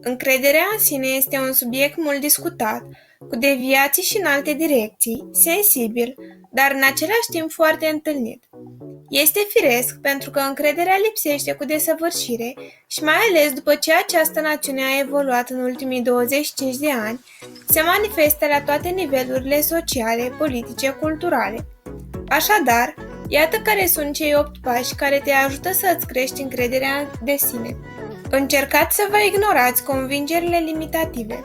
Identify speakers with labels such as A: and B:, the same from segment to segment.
A: Încrederea în sine este un subiect mult discutat, cu deviații și în alte direcții, sensibil, dar în același timp foarte întâlnit. Este firesc pentru că încrederea lipsește cu desăvârșire și mai ales după ce această națiune a evoluat în ultimii 25 de ani, se manifestă la toate nivelurile sociale, politice, culturale. Așadar, iată care sunt cei 8 pași care te ajută să îți crești încrederea de sine. Încercați să vă ignorați convingerile limitative.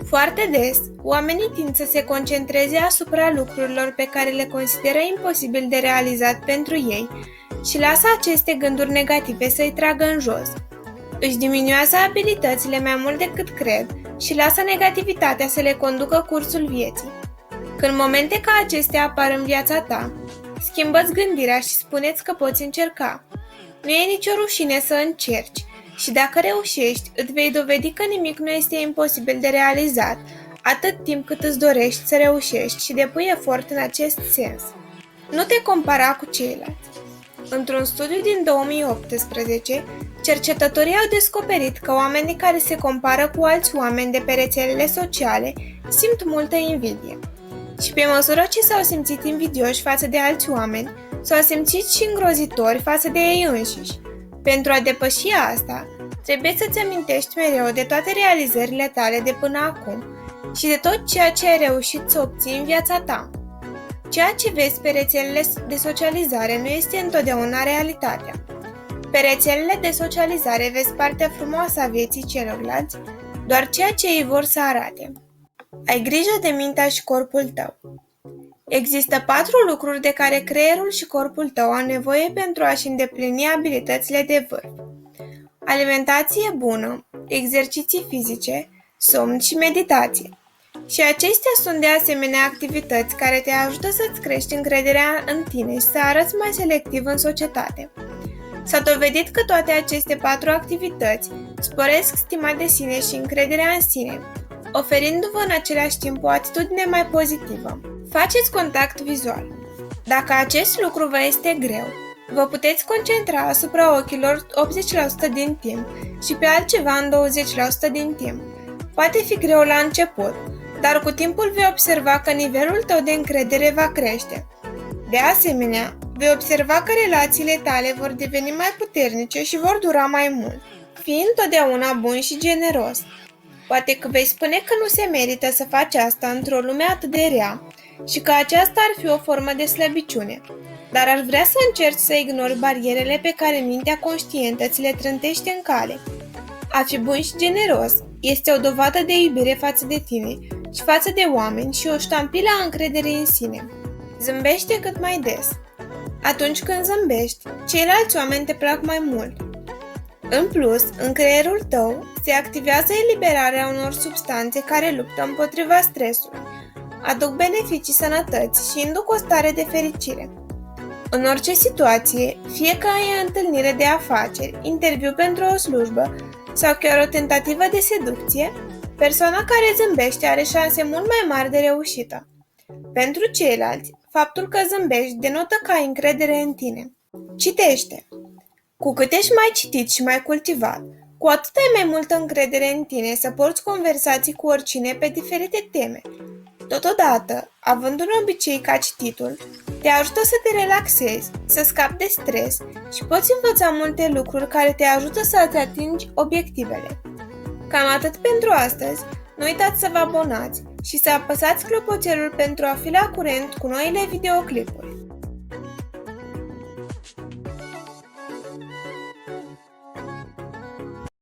A: Foarte des, oamenii tind să se concentreze asupra lucrurilor pe care le consideră imposibil de realizat pentru ei și lasă aceste gânduri negative să-i tragă în jos. Își diminuează abilitățile mai mult decât cred și lasă negativitatea să le conducă cursul vieții. Când momente ca acestea apar în viața ta, schimbă-ți gândirea și spuneți că poți încerca. Nu e nicio rușine să încerci. Și dacă reușești, îți vei dovedi că nimic nu este imposibil de realizat, atât timp cât îți dorești să reușești și depui efort în acest sens. Nu te compara cu ceilalți. Într-un studiu din 2018, cercetătorii au descoperit că oamenii care se compară cu alți oameni de pe rețelele sociale simt multă invidie. Și pe măsură ce s-au simțit invidioși față de alți oameni, s-au simțit și îngrozitori față de ei înșiși. Pentru a depăși asta, trebuie să-ți amintești mereu de toate realizările tale de până acum și de tot ceea ce ai reușit să obții în viața ta. Ceea ce vezi pe rețelele de socializare nu este întotdeauna realitatea. Pe rețelele de socializare vezi partea frumoasă a vieții celorlalți, doar ceea ce ei vor să arate. Ai grijă de mintea și corpul tău. Există 4 lucruri de care creierul și corpul tău au nevoie pentru a-și îndeplini abilitățile de vârf. Alimentație bună, exerciții fizice, somn și meditație. Și acestea sunt de asemenea activități care te ajută să-ți crești încrederea în tine și să arăți mai selectiv în societate. S-a dovedit că toate aceste 4 activități sporesc stima de sine și încrederea în sine, oferindu-vă în același timp o atitudine mai pozitivă. Faceți contact vizual. Dacă acest lucru vă este greu, vă puteți concentra asupra ochilor 80% din timp și pe altceva în 20% din timp. Poate fi greu la început, dar cu timpul vei observa că nivelul tău de încredere va crește. De asemenea, vei observa că relațiile tale vor deveni mai puternice și vor dura mai mult. Fii întotdeauna bun și generos. Poate că vei spune că nu se merită să faci asta într-o lume atât de rea și că aceasta ar fi o formă de slăbiciune, dar aș vrea să încerci să ignori barierele pe care mintea conștientă ți le trântește în cale. A fi bun și generos este o dovadă de iubire față de tine și față de oameni și o ștampilă a încrederii în sine. Zâmbește cât mai des. Atunci când zâmbești, ceilalți oameni te plac mai mult. În plus, în creierul tău se activează eliberarea unor substanțe care luptă împotriva stresului, aduc beneficii sănătății și induc o stare de fericire. În orice situație, fie că ai o întâlnire de afaceri, interviu pentru o slujbă sau chiar o tentativă de seducție, persoana care zâmbește are șanse mult mai mari de reușită. Pentru ceilalți, faptul că zâmbești denotă că ai încredere în tine. Citește! Cu cât ești mai citit și mai cultivat, cu atât ai mai multă încredere în tine să porți conversații cu oricine pe diferite teme. Totodată, având un obicei ca cititul, te ajută să te relaxezi, să scapi de stres și poți învăța multe lucruri care te ajută să-ți atingi obiectivele. Cam atât pentru astăzi, nu uitați să vă abonați și să apăsați clopoțelul pentru a fi la curent cu noile videoclipuri.